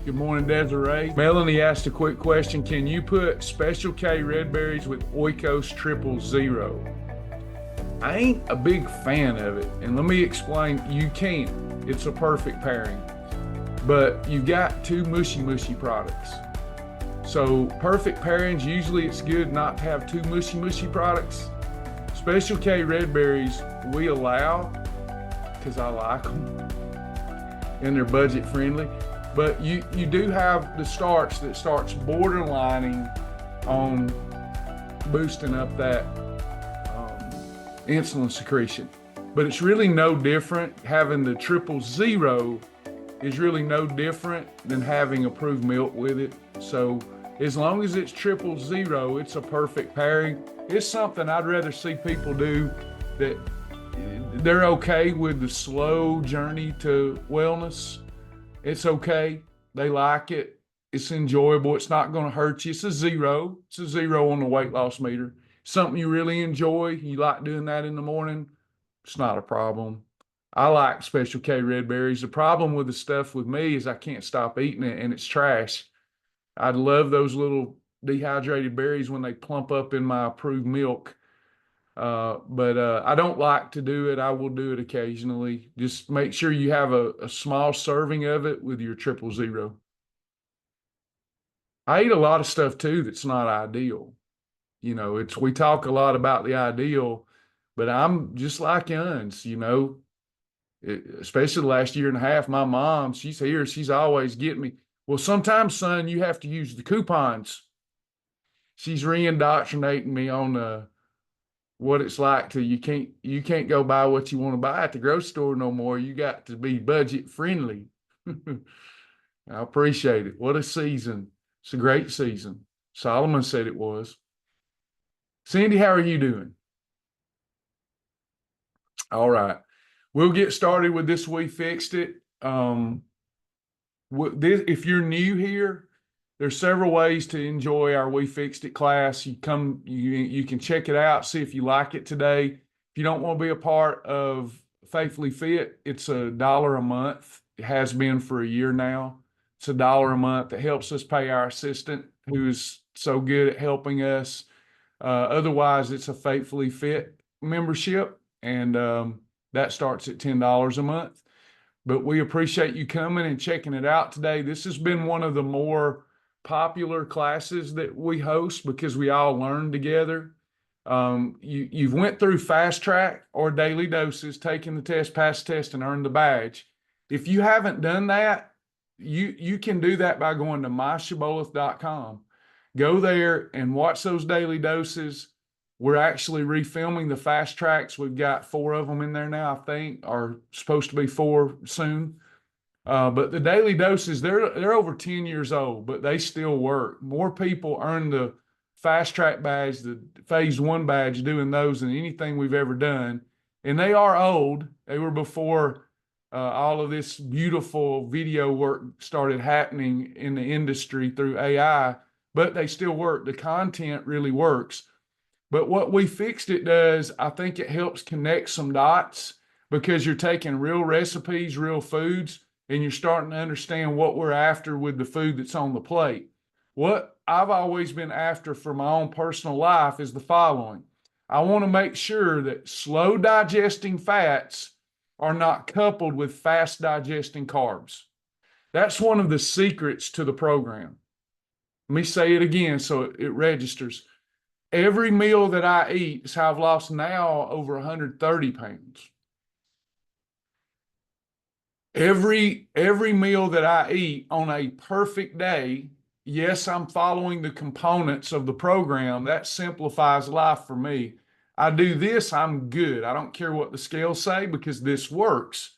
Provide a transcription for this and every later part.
Good morning, Desiree. Melanie asked a quick question. Can you put Special K red berries with Oikos 000? I ain't a big fan of it. And let me explain, you can. It's a perfect pairing. But you've got two mushy products. So perfect pairings, usually it's good not to have two mushy products. Special K red berries we allow because I like them and they're budget friendly. But you do have the starch that starts borderlining on boosting up that insulin secretion. But it's really no different. Having the 000 is really no different than having approved milk with it. So as long as it's 000, it's a perfect pairing. It's something I'd rather see people do that they're okay with the slow journey to wellness. It's okay. They like it. It's enjoyable. It's not going to hurt you. It's a 0. It's a 0 on the weight loss meter. Something you really enjoy. You like doing that in the morning. It's not a problem. I like Special K red berries. The problem with the stuff with me is I can't stop eating it and it's trash. I love those little dehydrated berries when they plump up in my approved milk. But I don't like to do it. I will do it occasionally. Just make sure you have a small serving of it with your 000. I eat a lot of stuff too that's not ideal. You know, we talk a lot about the ideal, but I'm just like Yuns, you know, especially the last year and a half. My mom, she's here. She's always getting me. Well, sometimes, son, you have to use the coupons. She's reindoctrinating me on what it's like to you can't go buy what you want to buy at the grocery store no more. You got to be budget friendly. I appreciate it. What a season. It's a great season. Solomon said it was. Cindy, how are you doing? All right. We'll get started with this. We fixed it. If you're new here, there's several ways to enjoy our We Fixed It class. You can check it out, see if you like it today. If you don't want to be a part of Faithfully Fit, it's $1 a month. It has been for a year now. It's $1 a month. It helps us pay our assistant who's so good at helping us. Otherwise, it's a Faithfully Fit membership, and that starts at $10 a month. But we appreciate you coming and checking it out today. This has been one of the more popular classes that we host because we all learn together. You've went through Fast Track or Daily Doses, taken the test, passed the test, and earned the badge. If you haven't done that, you can do that by going to myshaboleth.com. Go there and watch those daily doses. We're actually refilming the Fast Tracks. We've got 4 of them in there now, I think, or supposed to be 4 soon. But the daily doses, they're over 10 years old, but they still work. More people earn the Fast Track badge, the Phase 1 badge, doing those than anything we've ever done. And they are old. They were before all of this beautiful video work started happening in the industry through AI, but they still work. The content really works. But what We Fixed It does, I think it helps connect some dots because you're taking real recipes, real foods, and you're starting to understand what we're after with the food that's on the plate. What I've always been after for my own personal life is the following. I want to make sure that slow digesting fats are not coupled with fast digesting carbs. That's one of the secrets to the program. Let me say it again so it registers. Every meal that I eat is how I've lost now over 130 pounds. Every meal that I eat on a perfect day, yes, I'm following the components of the program. That simplifies life for me. I do this, I'm good. I don't care what the scales say because this works.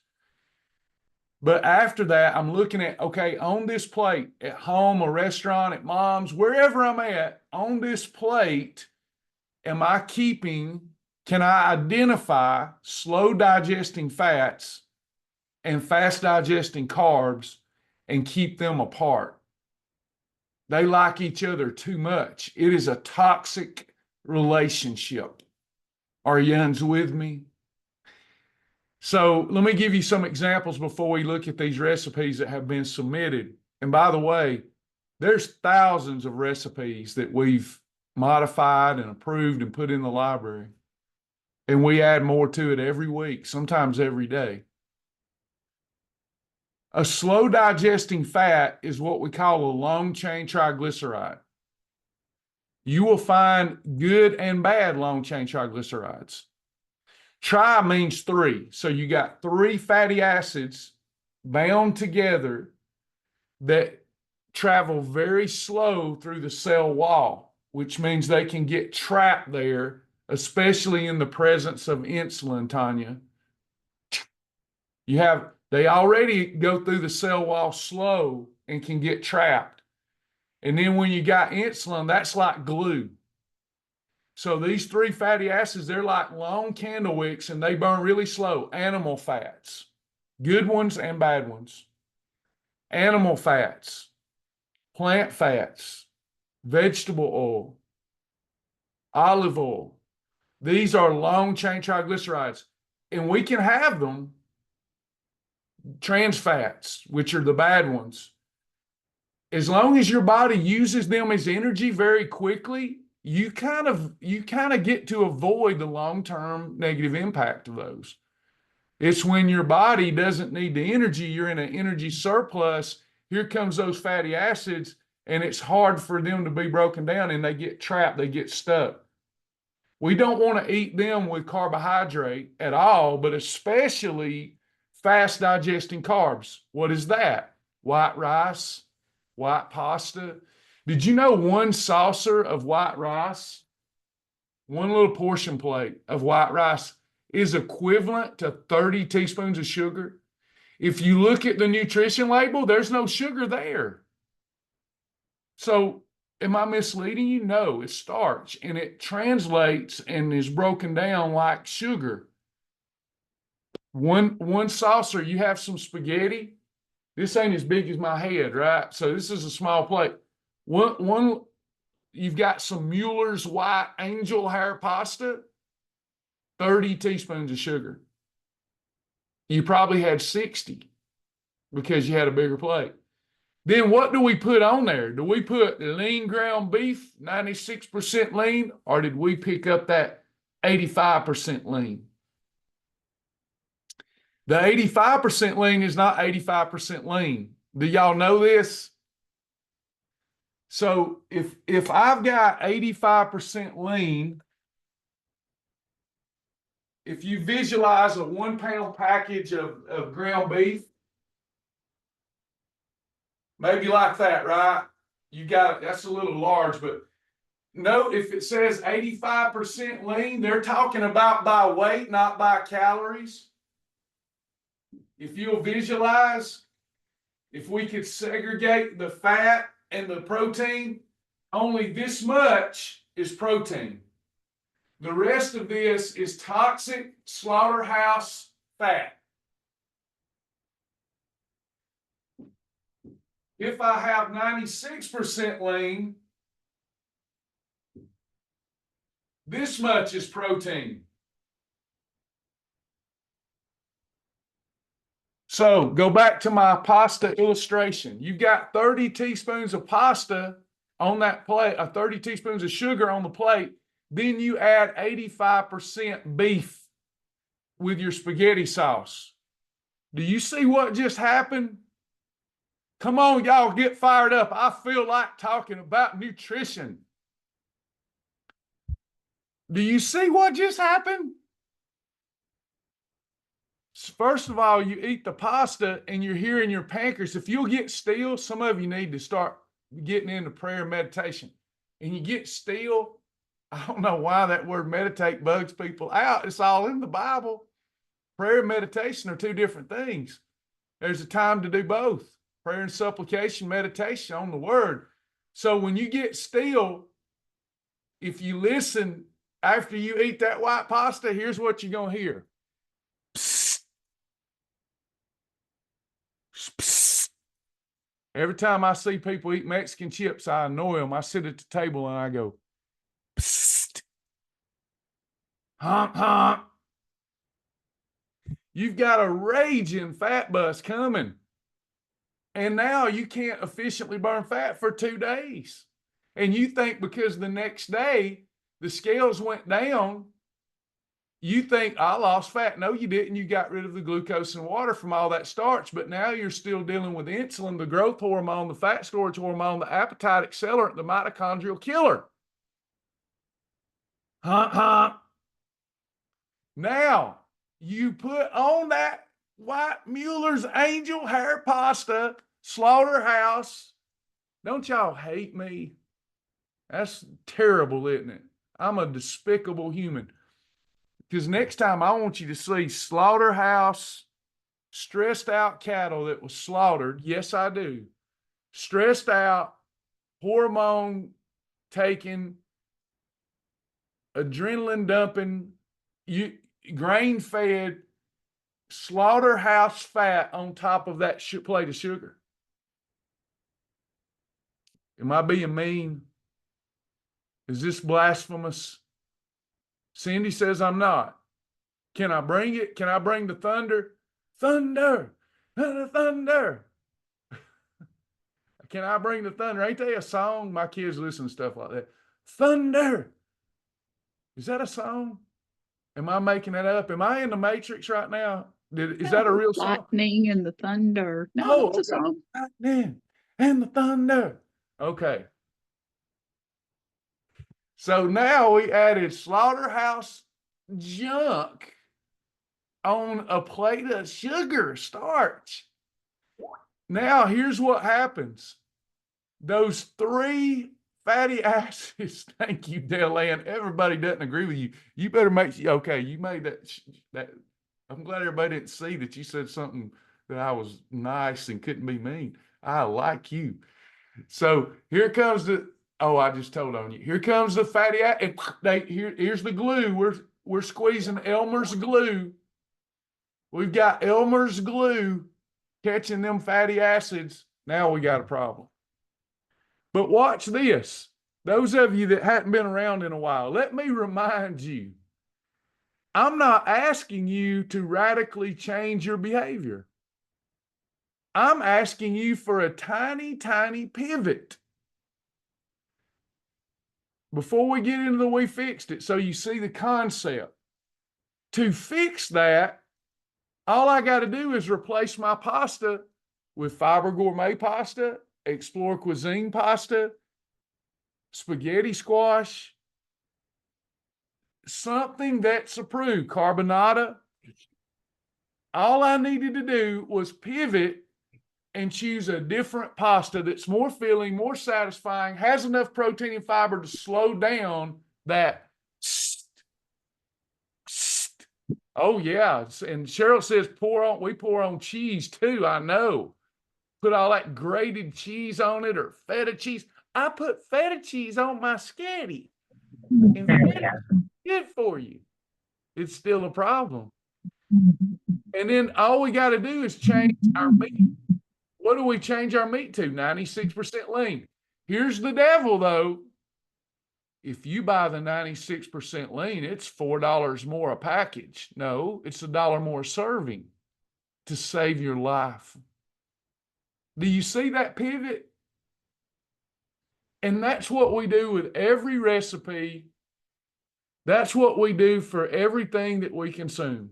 But after that, I'm looking at, okay, on this plate, at home, a restaurant, at mom's, wherever I'm at, on this plate, am I keeping, can I identify slow digesting fats and fast digesting carbs and keep them apart? They like each other too much. It is a toxic relationship. Are you with me? So let me give you some examples before we look at these recipes that have been submitted. And by the way, there's thousands of recipes that we've modified and approved and put in the library. And we add more to it every week, sometimes every day. A slow digesting fat is what we call a long chain triglyceride. You will find good and bad long chain triglycerides. Tri means three. So you got three fatty acids bound together that travel very slow through the cell wall, which means they can get trapped there, especially in the presence of insulin, Tanya. They already go through the cell wall slow and can get trapped. And then when you got insulin, that's like glue. So these three fatty acids, they're like long candle wicks and they burn really slow. Animal fats, good ones and bad ones. Animal fats, plant fats, vegetable oil, olive oil. These are long chain triglycerides, and we can have them. Trans fats, which are the bad ones. As long as your body uses them as energy very quickly, you kind of get to avoid the long-term negative impact of those. It's when your body doesn't need the energy, you're in an energy surplus, here comes those fatty acids, and it's hard for them to be broken down, and they get trapped, they get stuck. We don't want to eat them with carbohydrate at all, but especially fast digesting carbs. What is that? White rice, white pasta. Did you know one saucer of white rice, one little portion plate of white rice is equivalent to 30 teaspoons of sugar? If you look at the nutrition label, there's no sugar there. So am I misleading you? No, it's starch, and it translates and is broken down like sugar. One saucer, you have some spaghetti. This ain't as big as my head, right? So this is a small plate. One you've got some Mueller's white angel hair pasta, 30 teaspoons of sugar. You probably had 60 because you had a bigger plate. Then what do we put on there? Do we put lean ground beef, 96% lean, or did we pick up that 85% lean? The 85% lean is not 85% lean. Do y'all know this? So if I've got 85% lean, if you visualize a 1 pound package of ground beef, maybe like that, right? You got it. That's a little large, but note if it says 85% lean, they're talking about by weight, not by calories. If you'll visualize, if we could segregate the fat and the protein, only this much is protein. The rest of this is toxic slaughterhouse fat. If I have 96% lean, this much is protein. So go back to my pasta illustration. You've got 30 teaspoons of pasta on that plate, 30 teaspoons of sugar on the plate. Then you add 85% beef with your spaghetti sauce. Do you see what just happened? Come on, y'all, get fired up. I feel like talking about nutrition. Do you see what just happened? First of all, you eat the pasta and you're hearing your pancreas. If you'll get still, some of you need to start getting into prayer and meditation. And you get still. I don't know why that word meditate bugs people out. It's all in the Bible. Prayer and meditation are two different things. There's a time to do both. Prayer and supplication, meditation on the word. So when you get still, if you listen after you eat that white pasta, here's what you're going to hear. Psst. Psst. Every time I see people eat Mexican chips, I annoy them. I sit at the table and I go, psst. Honk, honk. You've got a raging fat bust coming. And now you can't efficiently burn fat for 2 days. And you think because the next day the scales went down, you think I lost fat. No, you didn't. You got rid of the glucose and water from all that starch, but now you're still dealing with insulin, the growth hormone, the fat storage hormone, the appetite accelerant, the mitochondrial killer. Now you put on that white Mueller's Angel Hair Pasta, Slaughterhouse. Don't y'all hate me? That's terrible, isn't it? I'm a despicable human. Because next time I want you to see slaughterhouse, stressed out cattle that was slaughtered. Yes, I do. Stressed out, hormone taking, adrenaline dumping, grain fed, slaughterhouse fat on top of that plate of sugar. Am I being mean? Is this blasphemous? Cindy says I'm not. Can I bring it? Can I bring the thunder? Thunder, thunder. Can I bring the thunder? Ain't they a song? My kids listen to stuff like that. Thunder. Is that a song? Am I making that up? Am I in the Matrix right now? Is that a real song? Lightning and the thunder. No, it's a song. Lightning and the thunder. Okay. So now we added slaughterhouse junk on a plate of sugar starch. Now here's what happens. Those 3 fatty acids, thank you, Delanne. Everybody doesn't agree with you. You better make, okay, you made that. I'm glad everybody didn't see that you said something that I was nice and couldn't be mean. I like you. So here comes the, I just told on you. Here comes the fatty acid. Here's the glue. We're squeezing Elmer's glue. We've got Elmer's glue catching them fatty acids. Now we got a problem. But watch this. Those of you that hadn't been around in a while, let me remind you, I'm not asking you to radically change your behavior. I'm asking you for a tiny, tiny pivot. Before we get into the we fixed it, so you see the concept. To fix that, all I got to do is replace my pasta with Fiber Gourmet pasta, Explore Cuisine pasta, spaghetti squash, something that's approved, carbonara. All I needed to do was pivot and choose a different pasta that's more filling, more satisfying, has enough protein and fiber to slow down that. Oh yeah, and Cheryl says we pour on cheese too. I know. Put all that grated cheese on it or feta cheese. I put feta cheese on my spaghetti. And feta is good for you. It's still a problem. And then all we got to do is change our meat. What do we change our meat to? 96% lean. Here's the devil, though. If you buy the 96% lean, it's $4 more a package. No, it's $1 more serving to save your life. Do you see that pivot? And that's what we do with every recipe. That's what we do for everything that we consume.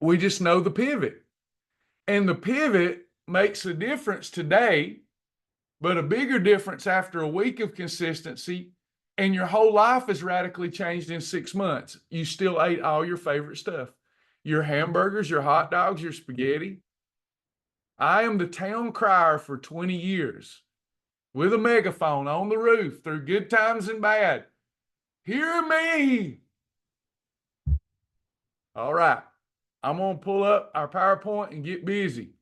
We just know the pivot. And the pivot makes a difference today, but a bigger difference after a week of consistency, and your whole life is radically changed in 6 months. You still ate all your favorite stuff. Your hamburgers, your hot dogs, your spaghetti. I am the town crier for 20 years with a megaphone on the roof through good times and bad. Hear me. All right. I'm going to pull up our PowerPoint and get busy.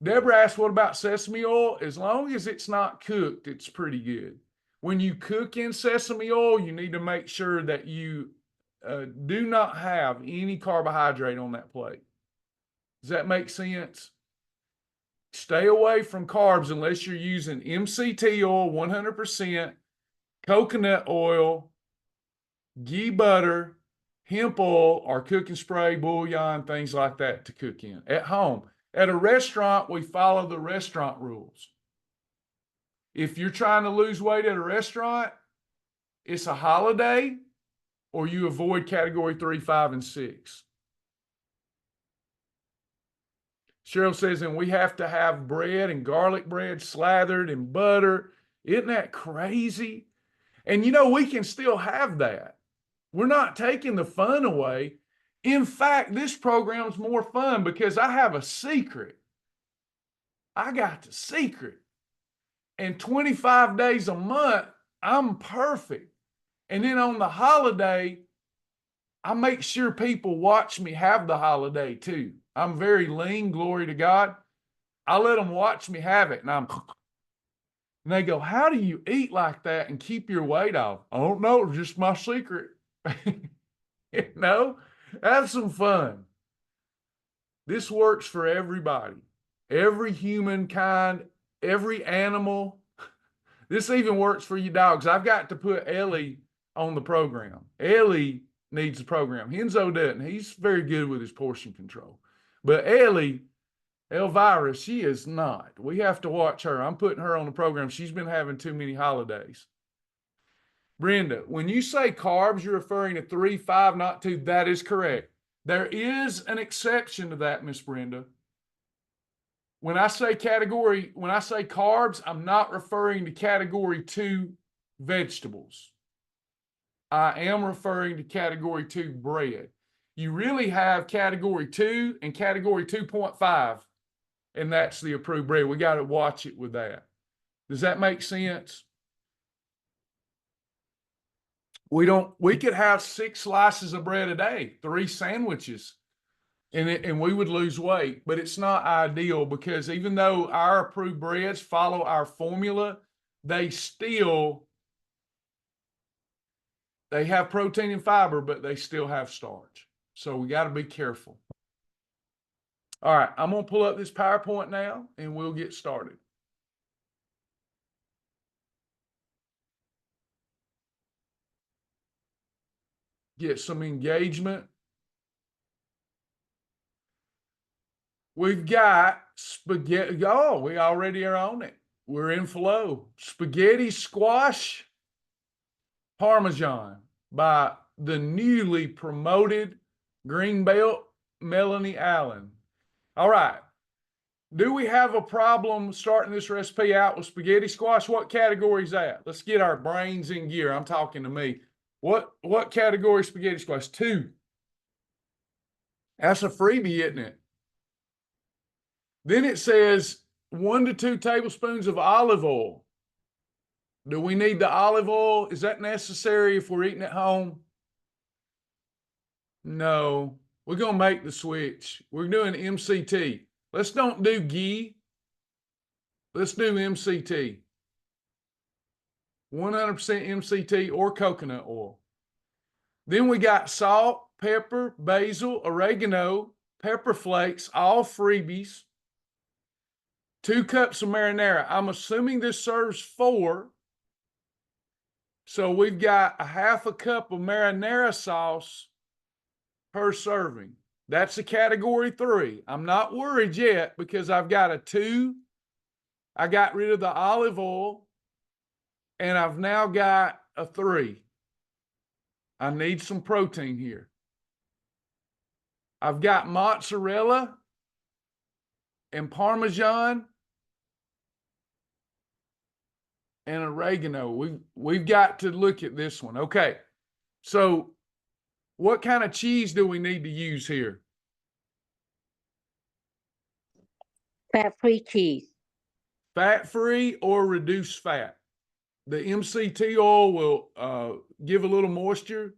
Deborah asked, what about sesame oil? As long as it's not cooked, it's pretty good. When you cook in sesame oil, you need to make sure that you do not have any carbohydrate on that plate. Does that make sense? Stay away from carbs unless you're using MCT oil, 100%, coconut oil, ghee butter, hemp oil, or cooking spray, bouillon, things like that to cook in at home. At a restaurant, we follow the restaurant rules. If you're trying to lose weight at a restaurant, it's a holiday, or you avoid category 3, 5, and 6. Cheryl says, and we have to have bread and garlic bread slathered in butter. Isn't that crazy? And you know, we can still have that. We're not taking the fun away. In fact, this program's more fun because I have a secret. I got the secret. And 25 days a month, I'm perfect. And then on the holiday, I make sure people watch me have the holiday too. I'm very lean, glory to God. I let them watch me have it. And they go, how do you eat like that and keep your weight off? I don't know. It's just my secret. You know, have some fun. This works for everybody, every humankind, every animal. This even works for you dogs. I've got to put Ellie on the program. Ellie needs the program. Henzo doesn't. He's very good with his portion control. But Ellie, Elvira, she is not. We have to watch her. I'm putting her on the program. She's been having too many holidays. Brenda, when you say carbs, you're referring to 3, 5, not 2. That is correct. There is an exception to that, Miss Brenda. When I say carbs, I'm not referring to category 2 vegetables. I am referring to category 2 bread. You really have category 2 and category 2.5, and that's the approved bread. We got to watch it with that. Does that make sense? We could have 6 slices of bread a day, 3 sandwiches, and we would lose weight, but it's not ideal because even though our approved breads follow our formula, they have protein and fiber, but they still have starch. So we got to be careful. All right, I'm going to pull up this PowerPoint now and we'll get started. Get some engagement. We've got spaghetti. Oh, we already are on it. We're in flow. Spaghetti squash Parmesan by the newly promoted Green Belt Melanie Allen. All right. Do we have a problem starting this recipe out with spaghetti squash? What category is that? Let's get our brains in gear. I'm talking to me. What category spaghetti squash? 2. That's a freebie, isn't it? Then it says 1 to 2 tablespoons of olive oil. Do we need the olive oil? Is that necessary if we're eating at home? No. We're going to make the switch. We're doing MCT. Let's don't do ghee. Let's do MCT. 100% MCT or coconut oil. Then we got salt, pepper, basil, oregano, pepper flakes, all freebies. 2 cups of marinara. I'm assuming this serves 4. So we've got a 1/2 cup of marinara sauce per serving. That's a category 3. I'm not worried yet because I've got a 2. I got rid of the olive oil and I've now got a 3. I need some protein here. I've got mozzarella and Parmesan and oregano. We've got to look at this one. Okay. So what kind of cheese do we need to use here? Fat-free cheese. Fat-free or reduced fat. The MCT oil will give a little moisture.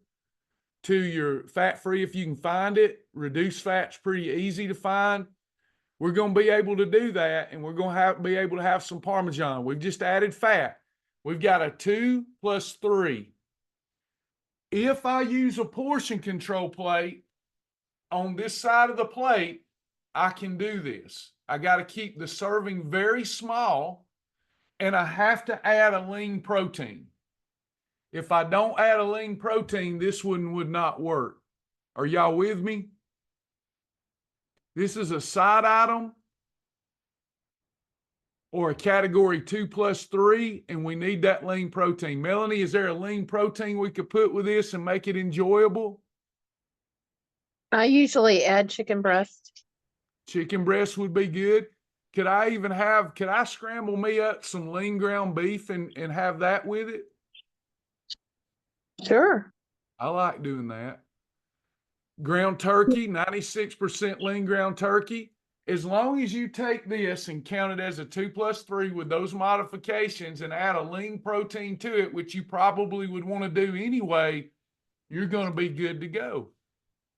to your fat-free if you can find it. Reduced fat's pretty easy to find. We're going to be able to do that, and we're going to be able to have some Parmesan. We've just added fat. We've got a 2 plus 3. If I use a portion control plate on this side of the plate, I can do this. I got to keep the serving very small, and I have to add a lean protein. If I don't add a lean protein, this one would not work. Are y'all with me? This is a side item or a category 2 plus 3, and we need that lean protein. Melanie, is there a lean protein we could put with this and make it enjoyable? I usually add chicken breast. Chicken breast would be good. Could I scramble me up some lean ground beef and have that with it? Sure. I like doing that. Ground turkey, 96% lean ground turkey. As long as you take this and count it as a 2 plus 3 with those modifications and add a lean protein to it, which you probably would want to do anyway, you're going to be good to go.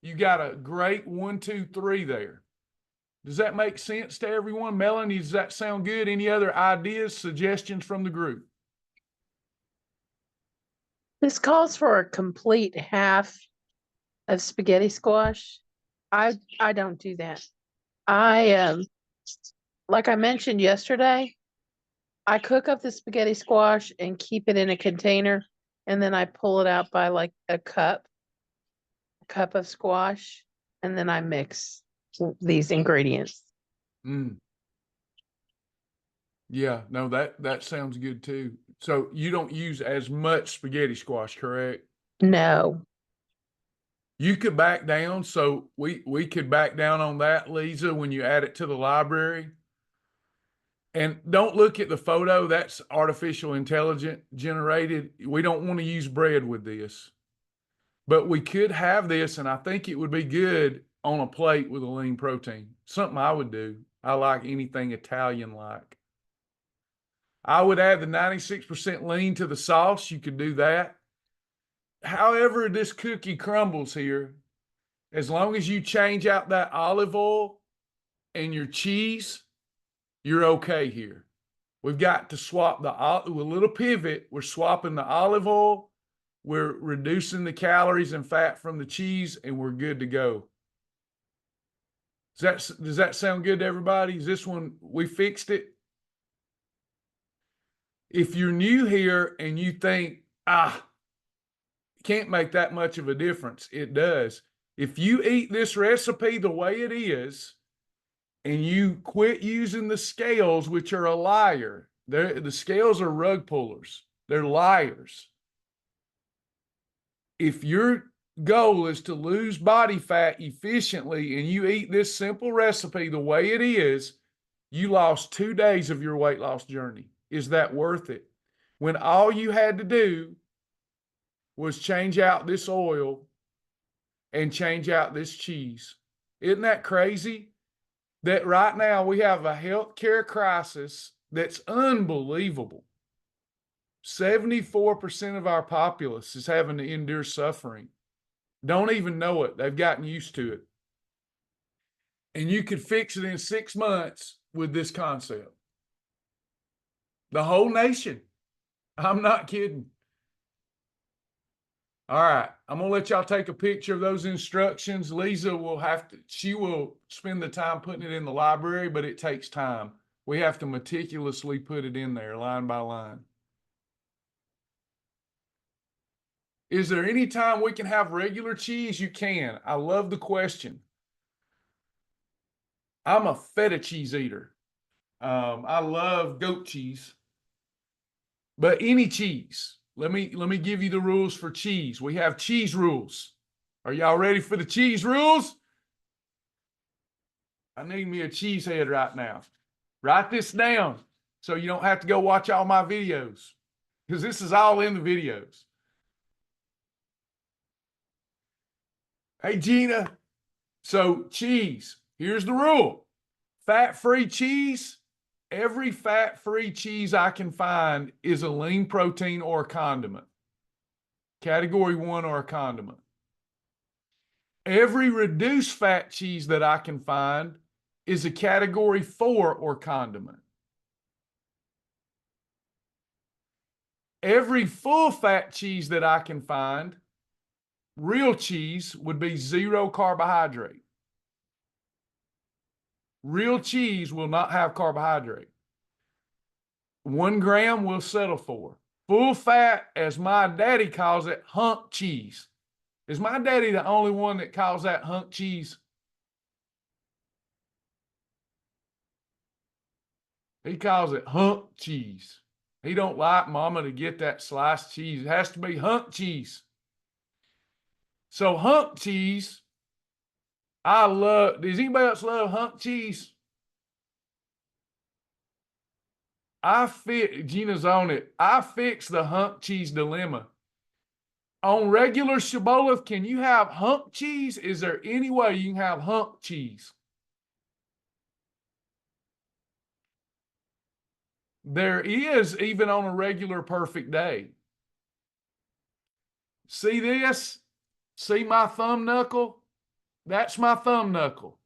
You got a great 1, 2, 3 there. Does that make sense to everyone? Melanie, does that sound good? Any other ideas, suggestions from the group? This calls for a complete half of spaghetti squash. I don't do that. Like I mentioned yesterday, I cook up the spaghetti squash and keep it in a container, and then I pull it out by like a cup of squash, and then I mix these ingredients. Yeah, no, that sounds good too. So you don't use as much spaghetti squash, correct? No. You could back down. So we could back down on that, Lisa, when you add it to the library. And don't look at the photo. That's artificial intelligence generated. We don't want to use bread with this. But we could have this, and I think it would be good on a plate with a lean protein. Something I would do. I like anything Italian-like. I would add the 96% lean to the sauce. You could do that. However this cookie crumbles here, as long as you change out that olive oil and your cheese, you're okay here. We've got to swap with a little pivot. We're swapping the olive oil. We're reducing the calories and fat from the cheese, and we're good to go. Does that sound good to everybody? Is this one, we fixed it? If you're new here and you think, can't make that much of a difference, it does. If you eat this recipe the way it is, and you quit using the scales, which are a liar, the scales are rug pullers. They're liars. If your goal is to lose body fat efficiently and you eat this simple recipe the way it is, you lost 2 days of your weight loss journey. Is that worth it? When all you had to do was change out this oil and change out this cheese. Isn't that crazy? That right now we have a healthcare crisis that's unbelievable. 74% of our populace is having to endure suffering. Don't even know it. They've gotten used to it. And you could fix it in 6 months with this concept. The whole nation. I'm not kidding. All right, I'm going to let y'all take a picture of those instructions. Lisa she will spend the time putting it in the library, but it takes time. We have to meticulously put it in there line by line. Is there any time we can have regular cheese? You can. I love the question. I'm a feta cheese eater. I love goat cheese, but any cheese. Let me give you the rules for cheese. We have cheese rules. Are y'all ready for the cheese rules? I need me a cheese head right now. Write this down so you don't have to go watch all my videos, because this is all in the videos. Hey, Gina. So cheese, here's the rule. Fat-free cheese. Every fat-free cheese I can find is a lean protein or a condiment. Category 1 or a condiment. Every reduced fat cheese that I can find is a category 4 or condiment. Every full fat cheese that I can find, real cheese, would be 0 carbohydrate. Real cheese will not have carbohydrate. 1 gram we'll settle for. Full fat, as my daddy calls it, hunk cheese. Is my daddy the only one that calls that hunk cheese? He calls it hunk cheese. He don't like mama to get that sliced cheese. It has to be hunk cheese. So hunk cheese, I love. Does anybody else love hunk cheese? Gina's on it. I fix the hunk cheese dilemma. On regular shibboleth, can you have hunk cheese? Is there any way you can have hunk cheese? There is, even on a regular perfect day. See this? See my thumb knuckle? That's my thumb knuckle.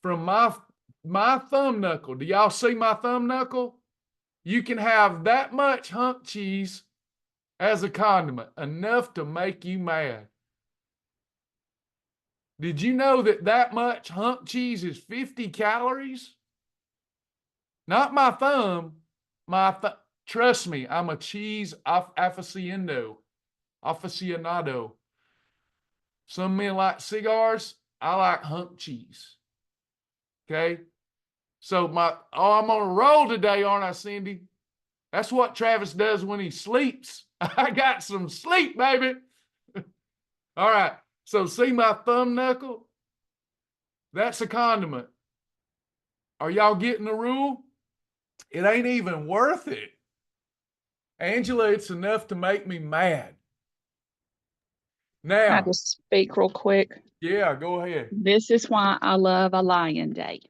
From my thumb knuckle, do y'all see my thumb knuckle? You can have that much hunk cheese as a condiment, enough to make you mad. Did you know that that much hunk cheese is 50 calories? Not my thumb, trust me, I'm a cheese aficionado. Some men like cigars, I like hunk cheese. Okay? So I'm on a roll today, aren't I, Cindy? That's what Travis does when he sleeps. I got some sleep, baby. All right. So see my thumb knuckle? That's a condiment. Are y'all getting the rule? It ain't even worth it. Angela, it's enough to make me mad. Now, I just speak real quick. yeah, go ahead. This is why I love a Lion Day,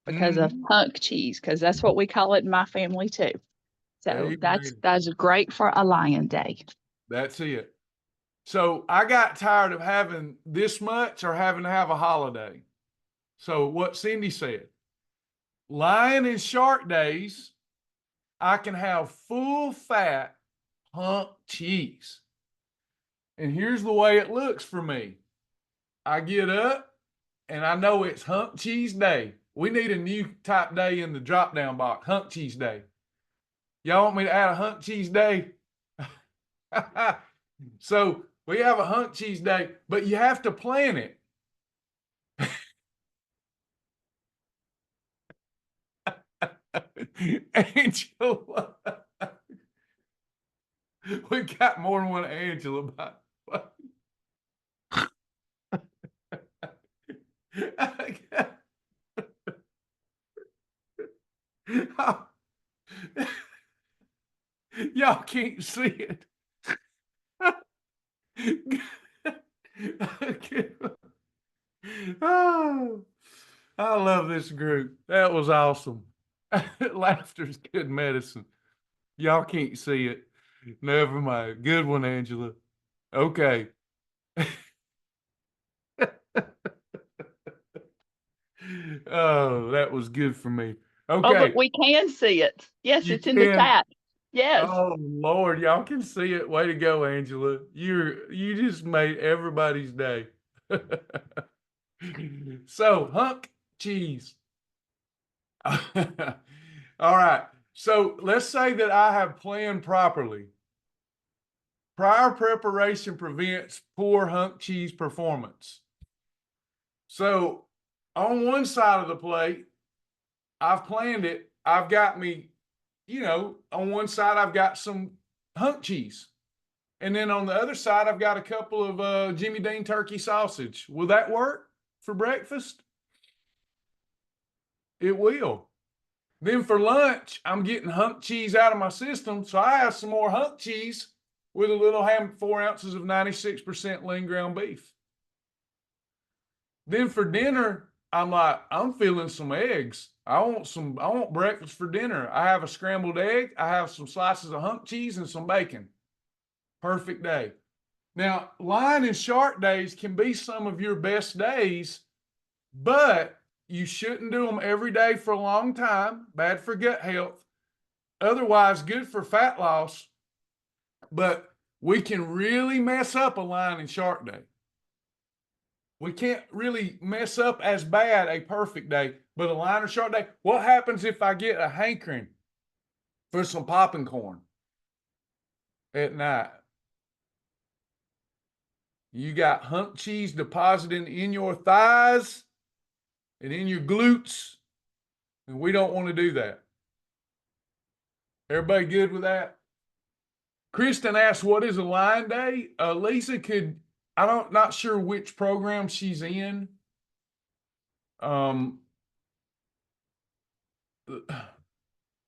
because of hunk cheese, because that's what we call it in my family too. So Amen. that's great for a Lion Day. That's it. So I got tired of having this much or having to have a holiday. So what Cindy said, Lion and Shark days, I can have full fat hunk cheese. And here's the way it looks for me. I get up and I know it's hunk cheese day. We need a new type day in the drop down box, hunk cheese day. Y'all want me to add a hunk cheese day? So we have a hunk cheese day, but you have to plan it. Angela, we got more than one Angela. Y'all can't see it. Oh, I love this group. That was awesome. Laughter's good medicine. Y'all can't see it. Never mind. Good one, Angela. Okay. Oh, that was good for me. Okay. Oh, but we can see it. Yes, You it's in the can. chat. Yes. Oh Lord, y'all can see it. Way to go, Angela. You just made everybody's day. So hunk cheese. All right. So let's say that I have planned properly. Prior preparation prevents poor hunk cheese performance. So on one side of the plate, I've planned it. I've got me, on one side, I've got some hunk cheese. And then on the other side, I've got a couple of Jimmy Dean turkey sausage. Will that work for breakfast? It will. Then for lunch, I'm getting hunk cheese out of my system. So I have some more hunk cheese with a little 4 ounces of 96% lean ground beef. Then for dinner, I'm feeling some eggs. I want breakfast for dinner. I have a scrambled egg. I have some slices of hunk cheese and some bacon. Perfect day. Now, line and shark days can be some of your best days, but you shouldn't do them every day for a long time. Bad for gut health. Otherwise, good for fat loss. But we can really mess up a line and shark day. We can't really mess up as bad a perfect day, but a line or shark day. What happens if I get a hankering for some popping corn at night? You got hunk cheese depositing in your thighs and in your glutes, and we don't want to do that. Everybody good with that? Kristen asked, what is a line day? Lisa not sure which program she's in.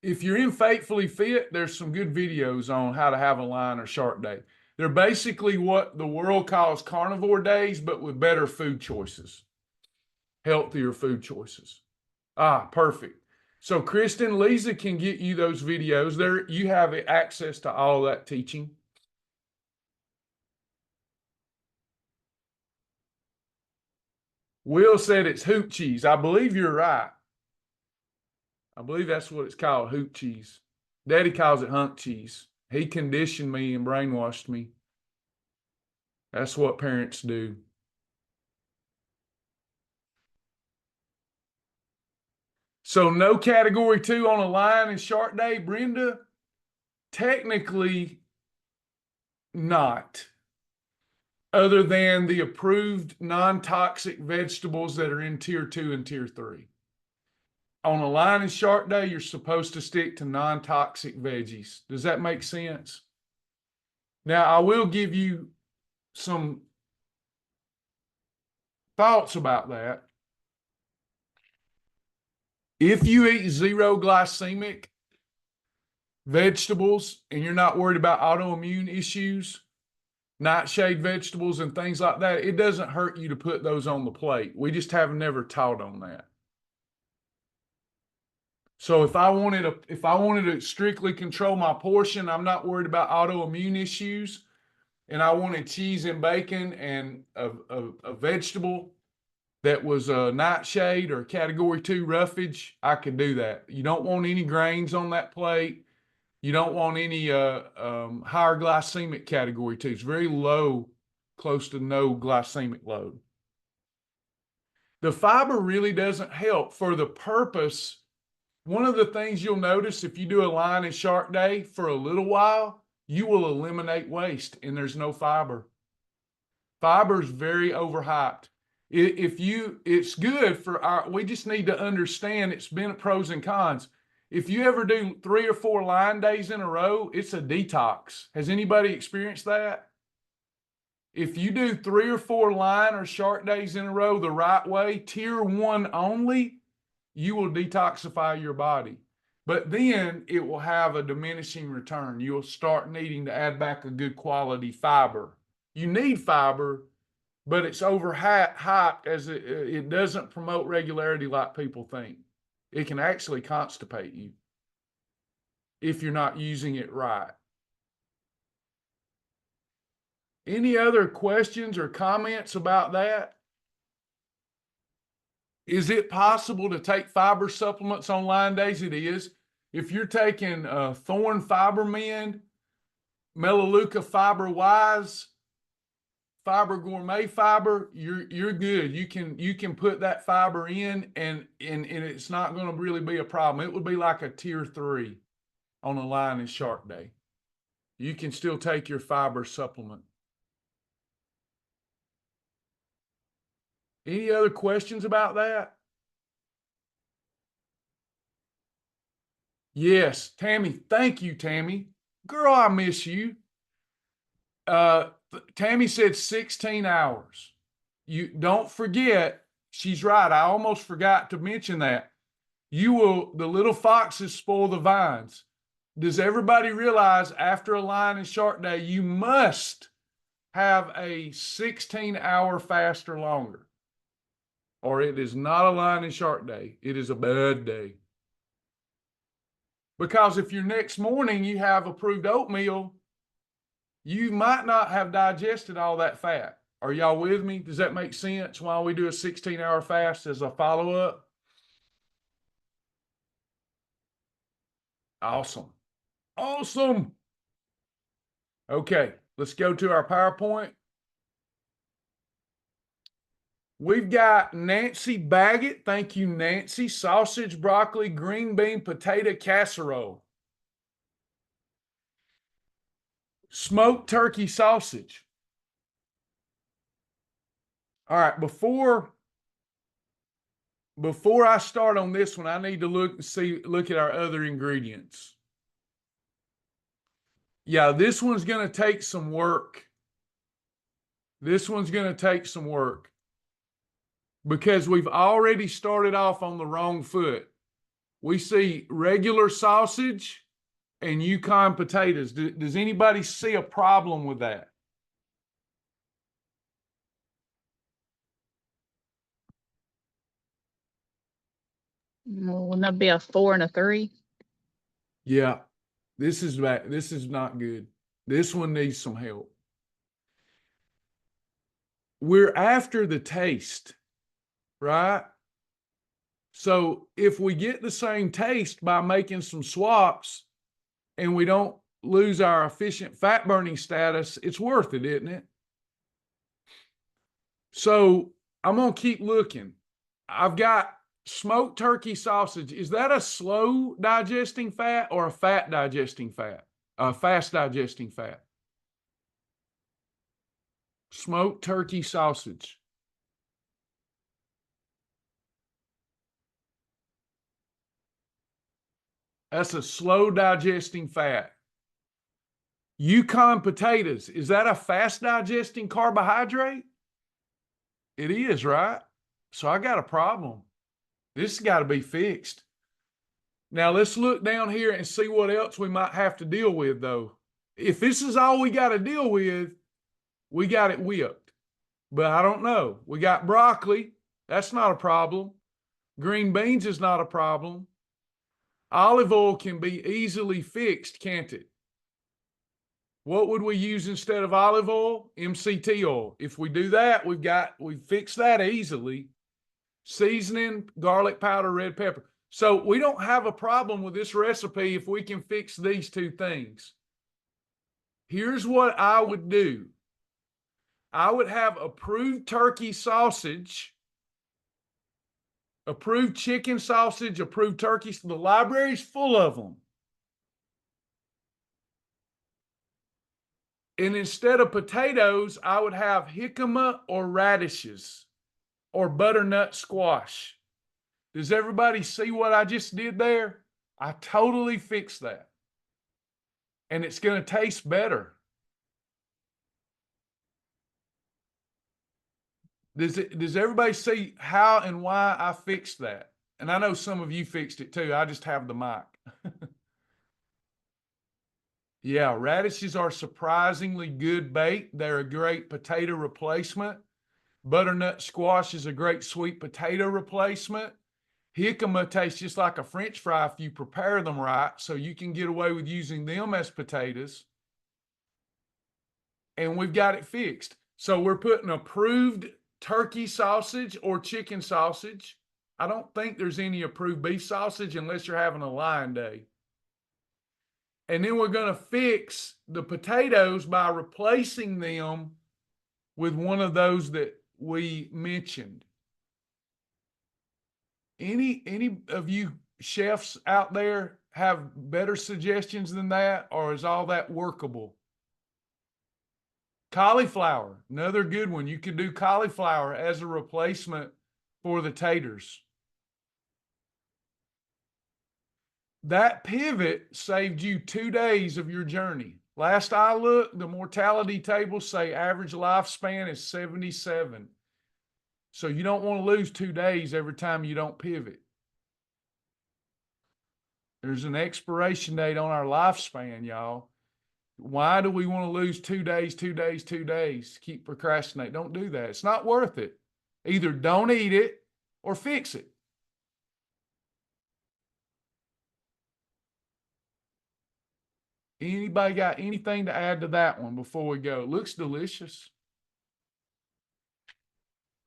If you're in Faithfully Fit, there's some good videos on how to have a line or shark day. They're basically what the world calls carnivore days, but with better food choices, healthier food choices. Perfect. So Kristen, Lisa can get you those videos. There, you have access to all that teaching. Will said it's hoop cheese. I believe you're right. I believe that's what it's called, hoop cheese. Daddy calls it hunk cheese. He conditioned me and brainwashed me. That's what parents do. So no category 2 on a line and shark day, Brenda? Technically not. Other than the approved non-toxic vegetables that are in tier 2 and tier 3. On a line and shark day, you're supposed to stick to non-toxic veggies. Does that make sense? Now, I will give you some thoughts about that. If you eat zero glycemic vegetables and you're not worried about autoimmune issues, nightshade vegetables and things like that, it doesn't hurt you to put those on the plate. We just have never taught on that. So if I wanted to strictly control my portion, I'm not worried about autoimmune issues, and I wanted cheese and bacon and a vegetable that was a nightshade or category 2 roughage, I could do that. You don't want any grains on that plate. You don't want any higher glycemic category 2. It's very low, close to no glycemic load. The fiber really doesn't help for the purpose. One of the things you'll notice if you do a line and shark day for a little while, you will eliminate waste and there's no fiber. Fiber is very overhyped. It's good for we just need to understand it's been pros and cons. If you ever do 3 or 4 line days in a row, it's a detox. Has anybody experienced that? If you do 3 or 4 line or shark days in a row the right way, tier 1 only, you will detoxify your body. But then it will have a diminishing return. You'll start needing to add back a good quality fiber. You need fiber, but it's overhyped as it doesn't promote regularity like people think. It can actually constipate you if you're not using it right. Any other questions or comments about that? Is it possible to take fiber supplements on line days? It is. If you're taking Thorn Fiber Mend, Melaleuca Fiber Wise, Fiber Gourmet Fiber, you're good. You can put that fiber in and it's not going to really be a problem. It would be like a tier 3 on a line and shark day. You can still take your fiber supplement. Any other questions about that? Yes, Tammy. Thank you, Tammy. Girl, I miss you. Tammy said 16 hours. You don't forget, she's right. I almost forgot to mention that. The little foxes spoil the vines. Does everybody realize after a line and shark day, you must have a 16-hour fast or longer? Or it is not a line and shark day. It is a bad day. Because if your next morning you have approved oatmeal, you might not have digested all that fat. Are y'all with me? Does that make sense while we do a 16-hour fast as a follow-up? Awesome. Awesome. Okay, let's go to our PowerPoint. We've got Nancy Baggett. Thank you, Nancy. Sausage, broccoli, green bean, potato casserole. Smoked turkey sausage. All right, before I start on this one, I need to look at our other ingredients. Yeah, this one's going to take some work. This one's going to take some work because we've already started off on the wrong foot. We see regular sausage and Yukon potatoes. Does anybody see a problem with that? Well, wouldn't that be a 4 and a 3? Yeah, this is bad. This is not good. This one needs some help. We're after the taste, right? So if we get the same taste by making some swaps and we don't lose our efficient fat burning status, it's worth it, isn't it? So I'm going to keep looking. I've got smoked turkey sausage. Is that a slow digesting fat or a fat digesting fat? A fast digesting fat? Smoked turkey sausage. That's a slow digesting fat. Yukon potatoes. Is that a fast digesting carbohydrate? It is, right? So I got a problem. This has got to be fixed. Now let's look down here and see what else we might have to deal with, though. If this is all we got to deal with, we got it whipped. But I don't know. We got broccoli. That's not a problem. Green beans is not a problem. Olive oil can be easily fixed, can't it? What would we use instead of olive oil? MCT oil. If we do that, we fix that easily. Seasoning, garlic powder, red pepper. So we don't have a problem with this recipe if we can fix these two things. Here's what I would do. I would have approved turkey sausage, approved chicken sausage, approved turkey. The library's full of them. And instead of potatoes, I would have jicama or radishes or butternut squash. Does everybody see what I just did there? I totally fixed that. And it's going to taste better. Does everybody see how and why I fixed that? And I know some of you fixed it too. I just have the mic. Yeah, radishes are surprisingly good bait. They're a great potato replacement. Butternut squash is a great sweet potato replacement. Jicama tastes just like a French fry if you prepare them right, so you can get away with using them as potatoes. And we've got it fixed. So we're putting approved turkey sausage or chicken sausage. I don't think there's any approved beef sausage unless you're having a Lion Day. And then we're going to fix the potatoes by replacing them with one of those that we mentioned. Any of you chefs out there have better suggestions than that, or is all that workable? Cauliflower, another good one. You could do cauliflower as a replacement for the taters. That pivot saved you 2 days of your journey. Last I looked, the mortality tables say average lifespan is 77. So you don't want to lose 2 days every time you don't pivot. There's an expiration date on our lifespan, y'all. Why do we want to lose 2 days, 2 days, 2 days? Keep procrastinating. Don't do that. It's not worth it. Either don't eat it or fix it. Anybody got anything to add to that one before we go? Looks delicious.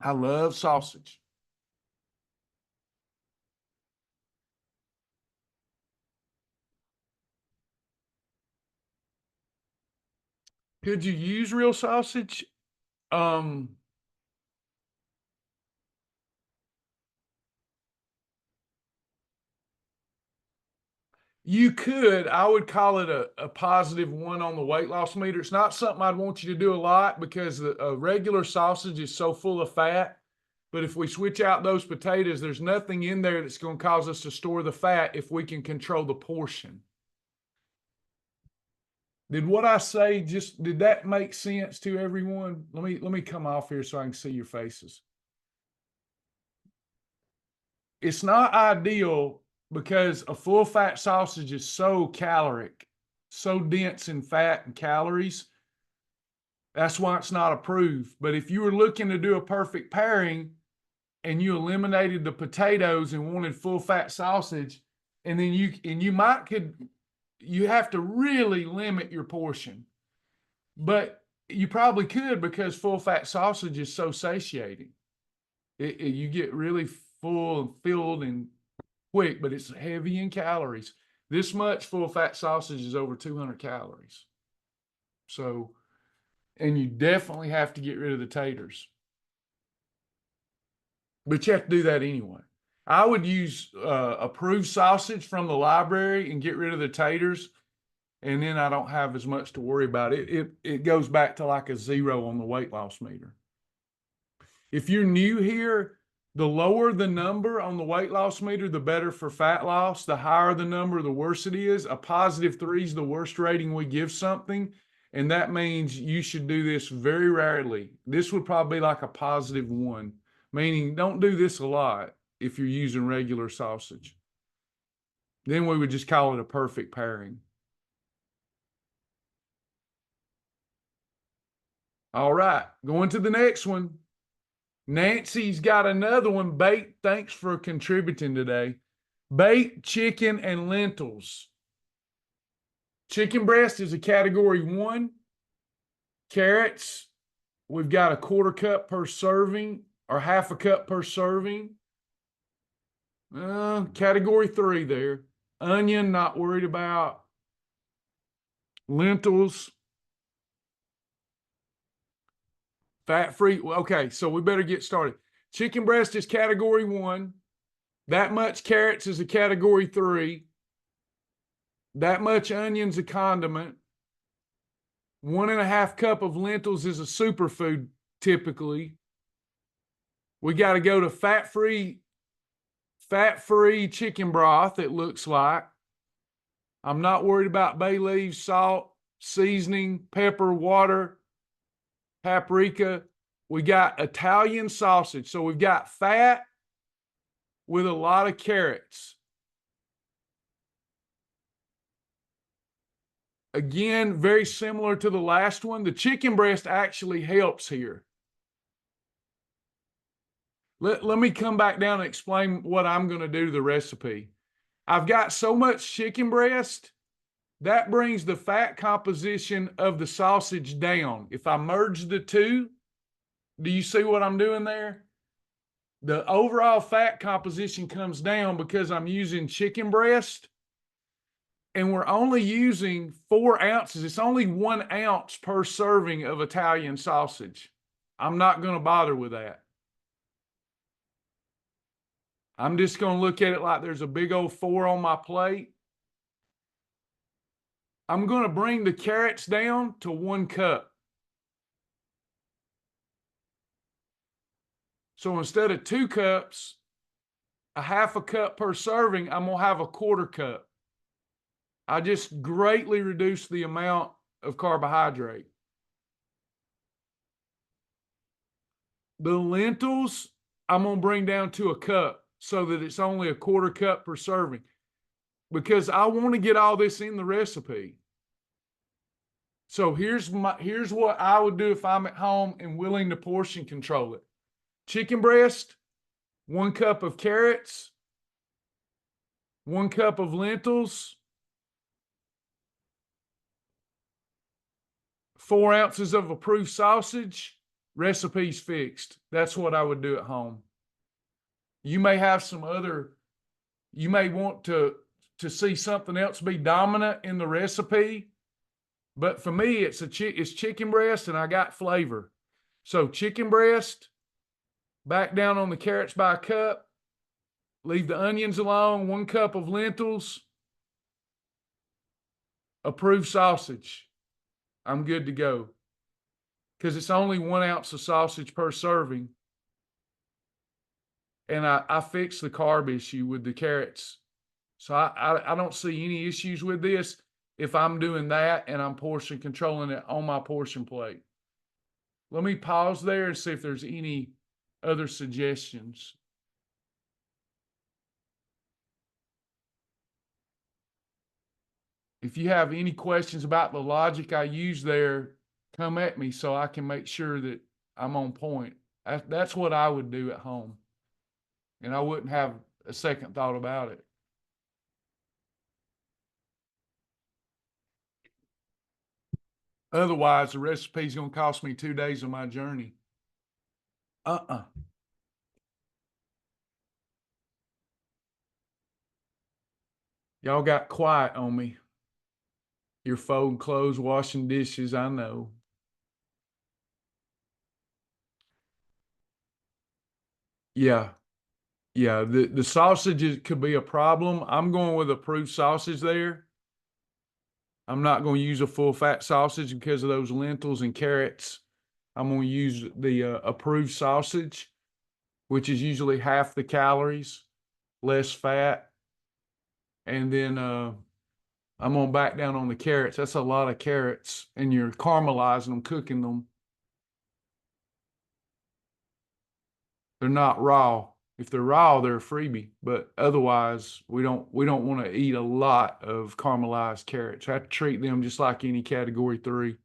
I love sausage. Could you use real sausage? You could. I would call it a positive one on the weight loss meter. It's not something I'd want you to do a lot because a regular sausage is so full of fat. But if we switch out those potatoes, there's nothing in there that's going to cause us to store the fat if we can control the portion. Did what I say did that make sense to everyone? Let me come off here so I can see your faces. It's not ideal because a full fat sausage is so caloric, so dense in fat and calories. That's why it's not approved. But if you were looking to do a perfect pairing and you eliminated the potatoes and wanted full fat sausage, and then you have to really limit your portion. But you probably could because full fat sausage is so satiating. You get really full and filled and quick, but it's heavy in calories. This much full fat sausage is over 200 calories. So, and you definitely have to get rid of the taters. But you have to do that anyway. I would use approved sausage from the library and get rid of the taters. And then I don't have as much to worry about. It goes back to like a 0 on the weight loss meter. If you're new here, the lower the number on the weight loss meter, the better for fat loss. The higher the number, the worse it is. A +3 is the worst rating we give something. And that means you should do this very rarely. This would probably be like a +1, meaning don't do this a lot if you're using regular sausage. Then we would just call it a perfect pairing. All right, going to the next one. Nancy's got another one. Baked, thanks for contributing today. Baked chicken and lentils. Chicken breast is a category 1. Carrots, we've got a 1/4 cup per serving or 1/2 cup per serving. Category 3 there. Onion, not worried about. Lentils. Fat-free. Okay, so we better get started. Chicken breast is category 1. That much carrots is a category 3. That much onion's a condiment. 1.5 cup of lentils is a superfood typically. We got to go to fat-free chicken broth, it looks like. I'm not worried about bay leaves, salt, seasoning, pepper, water, paprika. We got Italian sausage. So we've got fat with a lot of carrots. Again, very similar to the last one. The chicken breast actually helps here. Let me come back down and explain what I'm going to do to the recipe. I've got so much chicken breast, that brings the fat composition of the sausage down. If I merge the two, do you see what I'm doing there? The overall fat composition comes down because I'm using chicken breast, and we're only using 4 ounces. It's only 1 ounce per serving of Italian sausage. I'm not going to bother with that. I'm just going to look at it like there's a big old 4 on my plate. I'm going to bring the carrots down to 1 cup. So instead of 2 cups, a 1/2 cup per serving, I'm going to have a 1/4 cup. I just greatly reduce the amount of carbohydrate. The lentils, I'm going to bring down to 1 cup so that it's only a 1/4 cup per serving, because I want to get all this in the recipe. So here's what I would do if I'm at home and willing to portion control it. Chicken breast, 1 cup of carrots, 1 cup of lentils, 4 ounces of approved sausage, recipe's fixed. That's what I would do at home. You may have you may want to see something else be dominant in the recipe, but for me, it's chicken breast, and I got flavor. So chicken breast, back down on the carrots by a cup, leave the onions alone, 1 cup of lentils, approved sausage. I'm good to go. Because it's only 1 ounce of sausage per serving. And I fixed the carb issue with the carrots. So I don't see any issues with this if I'm doing that and I'm portion controlling it on my portion plate. Let me pause there and see if there's any other suggestions. If you have any questions about the logic I use there, come at me so I can make sure that I'm on point. That's what I would do at home. And I wouldn't have a second thought about it. Otherwise, the recipe is going to cost me 2 days of my journey. Y'all got quiet on me. You're folding clothes, washing dishes, I know. Yeah. Yeah, the sausages could be a problem. I'm going with approved sausage there. I'm not going to use a full fat sausage because of those lentils and carrots. I'm going to use the approved sausage, which is usually half the calories, less fat. And then I'm going to back down on the carrots. That's a lot of carrots, and you're caramelizing them, cooking them. They're not raw. If they're raw, they're a freebie, but otherwise we don't want to eat a lot of caramelized carrots. I have to treat them just like any category 3.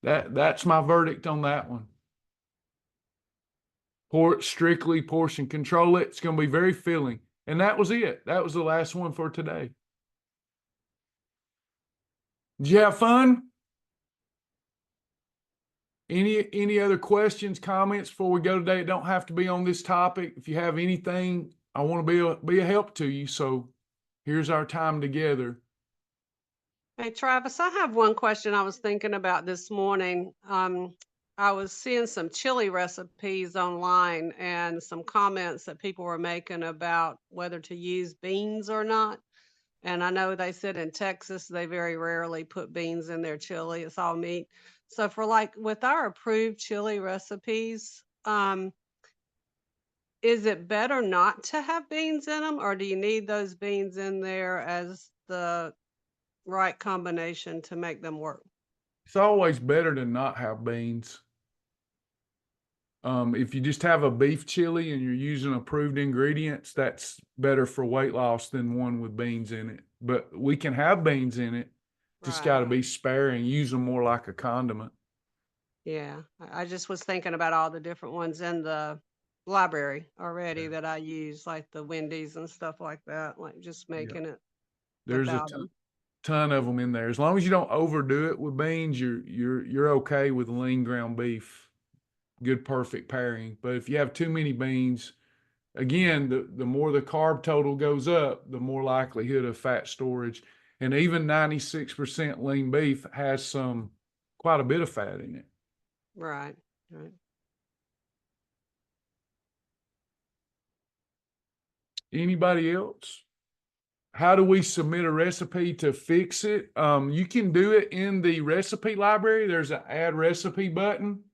That's my verdict on that one. Strictly portion control it. It's going to be very filling. And that was it. That was the last one for today. Did you have fun? Any other questions, comments before we go today? It don't have to be on this topic. If you have anything, I want to be a help to you. So here's our time together. Hey, Travis, I have one question I was thinking about this morning. I was seeing some chili recipes online and some comments that people were making about whether to use beans or not. And I know they said in Texas, they very rarely put beans in their chili. It's all meat. So for with our approved chili recipes, is it better not to have beans in them, or do you need those beans in there as the right combination to make them work? It's always better to not have beans. If you just have a beef chili and you're using approved ingredients, that's better for weight loss than one with beans in it. But we can have beans in it. Just got to be sparing. Use them more like a condiment. Yeah, I just was thinking about all the different ones in the library already that I use, like the Wendy's and stuff like that, like just making it. There's a ton of them in there. As long as you don't overdo it with beans, you're okay with lean ground beef. Good, perfect pairing. But if you have too many beans, again, the more the carb total goes up, the more likelihood of fat storage. And even 96% lean beef has quite a bit of fat in it. Right. Anybody else? How do we submit a recipe to fix it? You can do it in the recipe library. There's an add recipe button.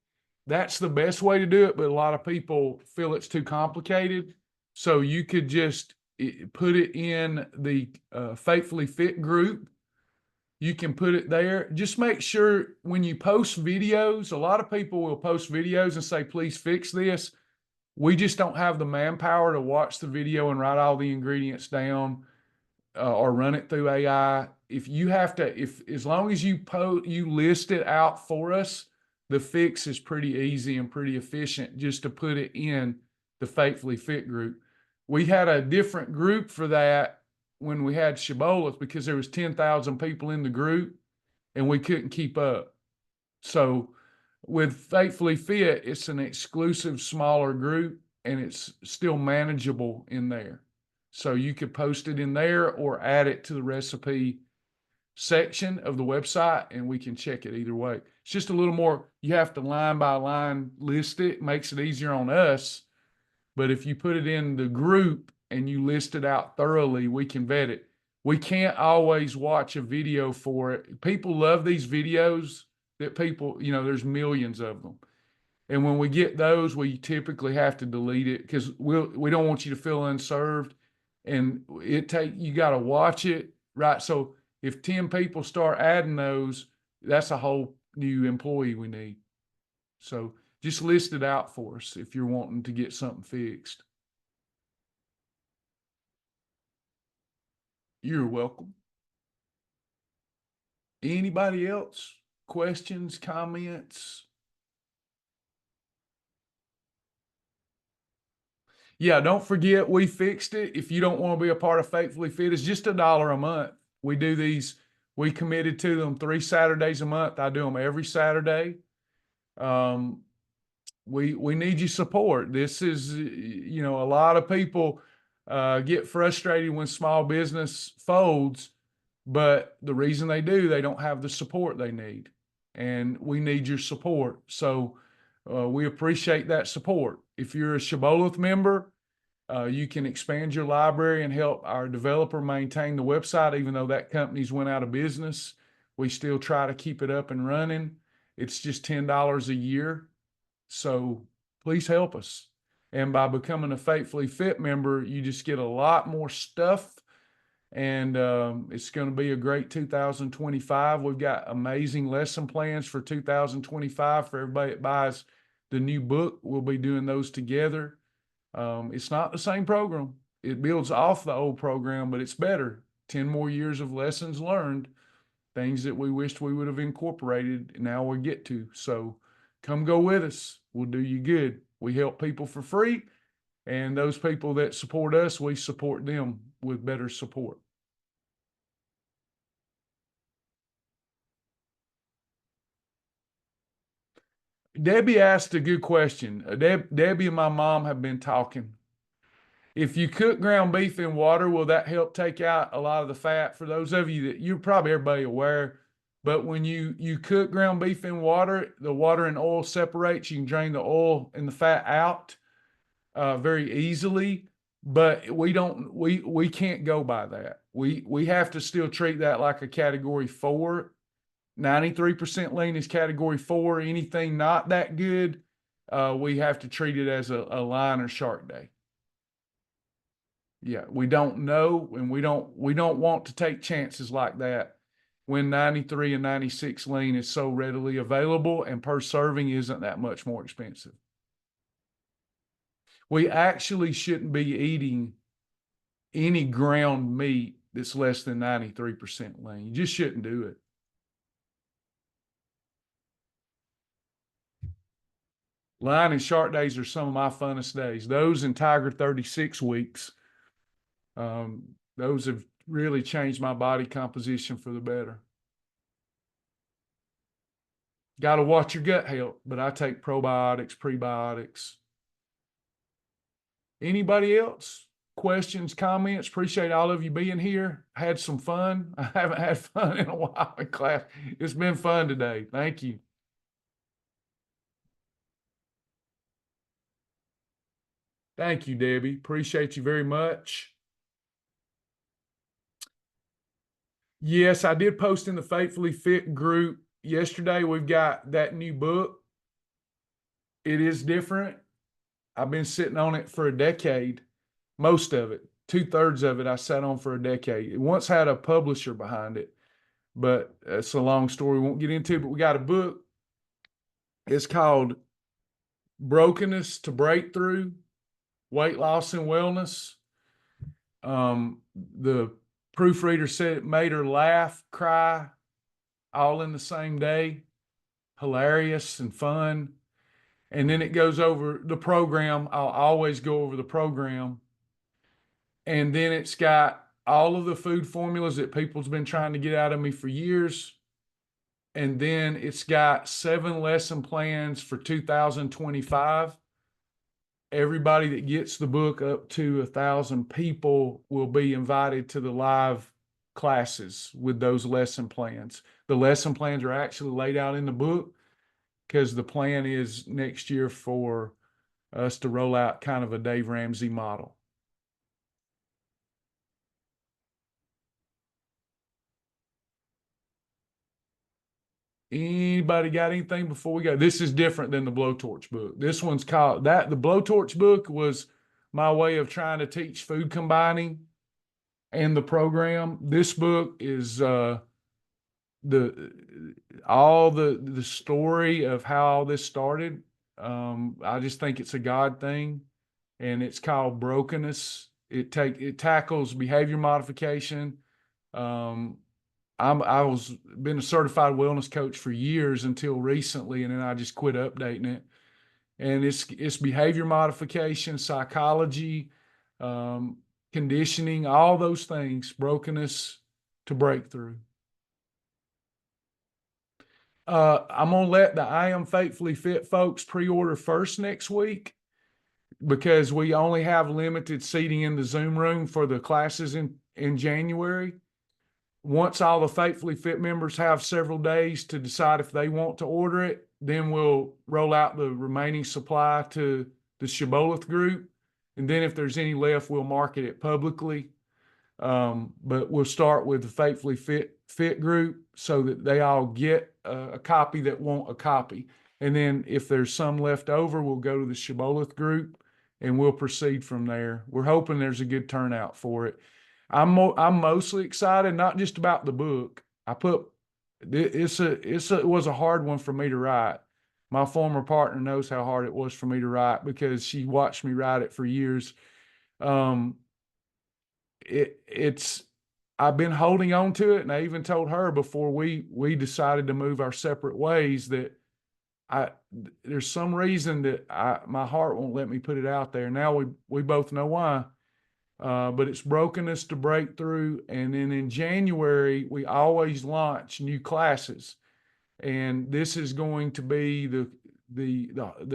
That's the best way to do it, but a lot of people feel it's too complicated. So you could just put it in the Faithfully Fit group. You can put it there. Just make sure when you post videos, a lot of people will post videos and say, please fix this. We just don't have the manpower to watch the video and write all the ingredients down or run it through AI. If you have to, as long as you list it out for us, the fix is pretty easy and pretty efficient just to put it in the Faithfully Fit group. We had a different group for that when we had Shibboleth because there was 10,000 people in the group and we couldn't keep up. So with Faithfully Fit, it's an exclusive smaller group and it's still manageable in there. So you could post it in there or add it to the recipe section of the website and we can check it either way. It's just a little more, you have to line by line list it, makes it easier on us. But if you put it in the group and you list it out thoroughly, we can vet it. We can't always watch a video for it. People love these videos that people, there's millions of them. And when we get those, we typically have to delete it because we don't want you to feel unserved. And you got to watch it, right? So if 10 people start adding those, that's a whole new employee we need. So just list it out for us if you're wanting to get something fixed. You're welcome. Anybody else? Questions, comments? Yeah, don't forget we fixed it. If you don't want to be a part of Faithfully Fit, it's just $1 a month. We do these, we committed to them 3 Saturdays a month. I do them every Saturday. We need your support. This is, a lot of people get frustrated when small business folds, but the reason they do, they don't have the support they need. And we need your support. So we appreciate that support. If you're a Shibboleth member, you can expand your library and help our developer maintain the website, even though that company's went out of business. We still try to keep it up and running. It's just $10 a year. So please help us. And by becoming a Faithfully Fit member, you just get a lot more stuff. And it's going to be a great 2025. We've got amazing lesson plans for 2025 for everybody that buys the new book. We'll be doing those together. It's not the same program. It builds off the old program, but it's better. 10 more years of lessons learned, things that we wished we would have incorporated. Now we get to. So come go with us. We'll do you good. We help people for free. And those people that support us, we support them with better support. Debbie asked a good question. Debbie and my mom have been talking. If you cook ground beef in water, will that help take out a lot of the fat? For those of you that you're probably everybody aware, but when you cook ground beef in water, the water and oil separates. You can drain the oil and the fat out very easily. But we can't go by that. We have to still treat that like a category 4. 93% lean is category 4. Anything not that good, we have to treat it as a line or shark day. Yeah, we don't know, and we don't want to take chances like that when 93 and 96 lean is so readily available and per serving isn't that much more expensive. We actually shouldn't be eating any ground meat that's less than 93% lean. You just shouldn't do it. Line and shark days are some of my funnest days. Those and Tiger 36 weeks, those have really changed my body composition for the better. Got to watch your gut health, but I take probiotics, prebiotics. Anybody else? Questions, comments? Appreciate all of you being here. I had some fun. I haven't had fun in a while in class. It's been fun today. Thank you. Thank you, Debbie. Appreciate you very much. Yes, I did post in the Faithfully Fit group yesterday. We've got that new book. It is different. I've been sitting on it for a decade. Most of it, 2/3 of it, I sat on for a decade. It once had a publisher behind it, but it's a long story we won't get into. But we got a book. It's called Brokenness to Breakthrough, Weight Loss and Wellness. The proofreader said it made her laugh, cry, all in the same day. Hilarious and fun. And then it goes over the program. I'll always go over the program. And then it's got all of the food formulas that people's been trying to get out of me for years. And then it's got 7 lesson plans for 2025. Everybody that gets the book, up to 1,000 people, will be invited to the live classes with those lesson plans. The lesson plans are actually laid out in the book because the plan is next year for us to roll out kind of a Dave Ramsey model. Anybody got anything before we go? This is different than the blowtorch book. This one's called that. The blowtorch book was my way of trying to teach food combining and the program. This book is all the story of how all this started. I just think it's a God thing, and it's called Brokenness. It tackles behavior modification. I was been a certified wellness coach for years until recently, and then I just quit updating it. And it's behavior modification, psychology, conditioning, all those things, brokenness to breakthrough. I'm gonna let the I Am Faithfully Fit folks pre-order first next week, because we only have limited seating in the Zoom room for the classes in January. Once all the Faithfully Fit members have several days to decide if they want to order it, then we'll roll out the remaining supply to the Shibboleth group. And then if there's any left, we'll market it publicly. But we'll start with the Faithfully Fit group so that they all get a copy that want a copy. And then if there's some left over, we'll go to the Shibboleth group and we'll proceed from there. We're hoping there's a good turnout for it. I'm mostly excited, not just about the book. It was a hard one for me to write. My former partner knows how hard it was for me to write because she watched me write it for years. I've been holding on to it, and I even told her before we decided to move our separate ways that there's some reason that my heart won't let me put it out there. Now we both know why. But it's brokenness to breakthrough. And then in January, we always launch new classes. And this is going to be the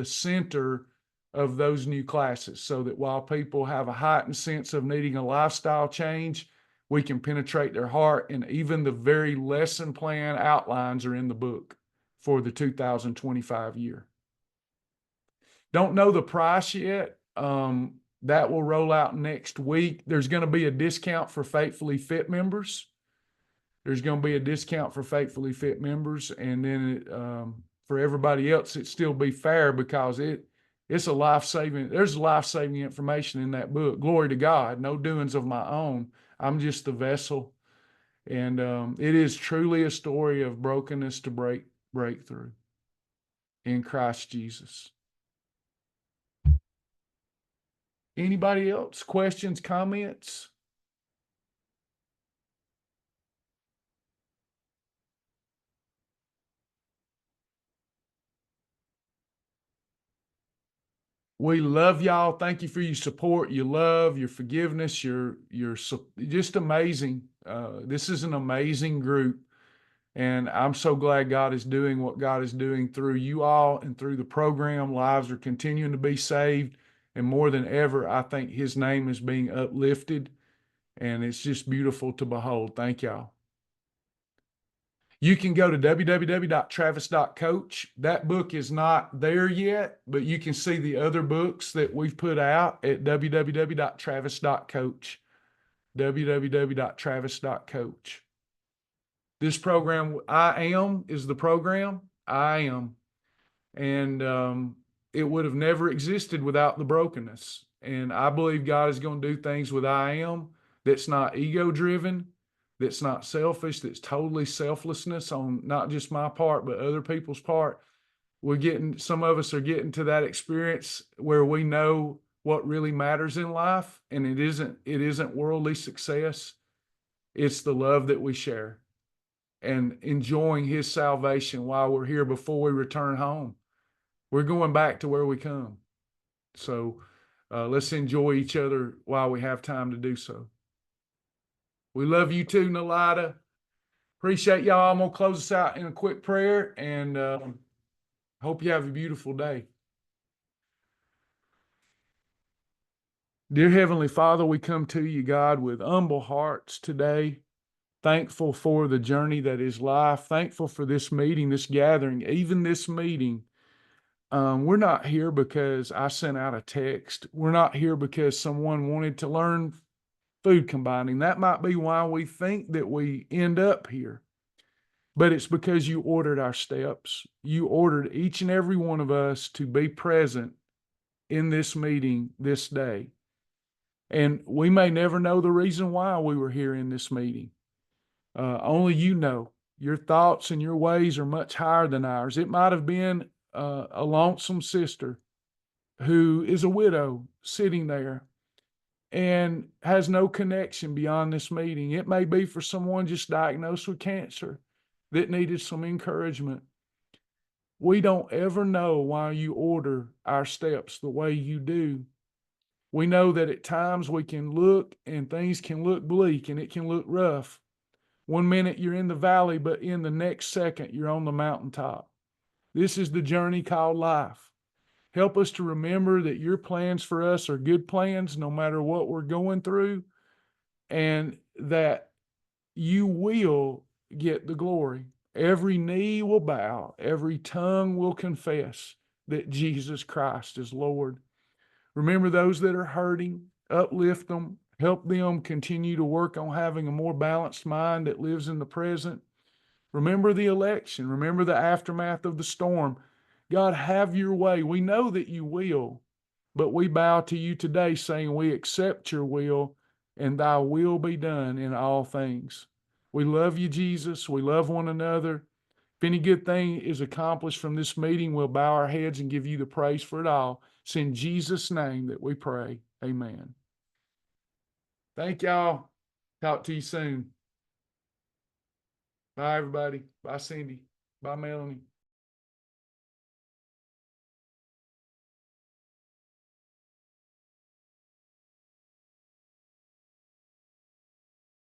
center of those new classes, so that while people have a heightened sense of needing a lifestyle change, we can penetrate their heart. And even the very lesson plan outlines are in the book for the 2025 year. Don't know the price yet. That will roll out next week. There's going to be a discount for Faithfully Fit members. And then for everybody else, it still be fair, because there's life-saving information in that book. Glory to God, no doings of my own. I'm just the vessel. And it is truly a story of brokenness to breakthrough in Christ Jesus. Anybody else? Questions, comments? We love y'all. Thank you for your support, your love, your forgiveness, your just amazing. This is an amazing group. And I'm so glad God is doing what God is doing through you all and through the program. Lives are continuing to be saved. And more than ever, I think his name is being uplifted, and it's just beautiful to behold. Thank y'all. You can go to www.travis.coach. That book is not there yet, but you can see the other books that we've put out at www.travis.coach. www.travis.coach. This program, I Am, is the program. I Am. And it would have never existed without the brokenness. And I believe God is going to do things with I Am that's not ego-driven, that's not selfish, that's totally selflessness on not just my part, but other people's part. Some of us are getting to that experience where we know what really matters in life, and it isn't worldly success. It's the love that we share and enjoying his salvation while we're here before we return home. We're going back to where we come. So let's enjoy each other while we have time to do so. We love you too, Nalida. Appreciate y'all. I'm going to close us out in a quick prayer and hope you have a beautiful day. Dear Heavenly Father, we come to you, God, with humble hearts today. Thankful for the journey that is life. Thankful for this meeting, this gathering, even this meeting. We're not here because I sent out a text. We're not here because someone wanted to learn food combining. That might be why we think that we end up here. But it's because you ordered our steps. You ordered each and every one of us to be present in this meeting this day. And we may never know the reason why we were here in this meeting. Only you know. Your thoughts and your ways are much higher than ours. It might have been a lonesome sister who is a widow sitting there and has no connection beyond this meeting. It may be for someone just diagnosed with cancer that needed some encouragement. We don't ever know why you order our steps the way you do. We know that at times we can look and things can look bleak and it can look rough. One minute you're in the valley, but in the next second you're on the mountaintop. This is the journey called life. Help us to remember that your plans for us are good plans no matter what we're going through, and that you will get the glory. Every knee will bow, every tongue will confess that Jesus Christ is Lord. Remember those that are hurting, uplift them, help them continue to work on having a more balanced mind that lives in the present. Remember the election. Remember the aftermath of the storm. God, have your way. We know that you will, but we bow to you today saying we accept your will and thy will be done in all things. We love you, Jesus. We love one another. If any good thing is accomplished from this meeting, we'll bow our heads and give you the praise for it all. It's in Jesus' name that we pray. Amen. Thank y'all. Talk to you soon. Bye, everybody. Bye, Cindy. Bye, Melanie.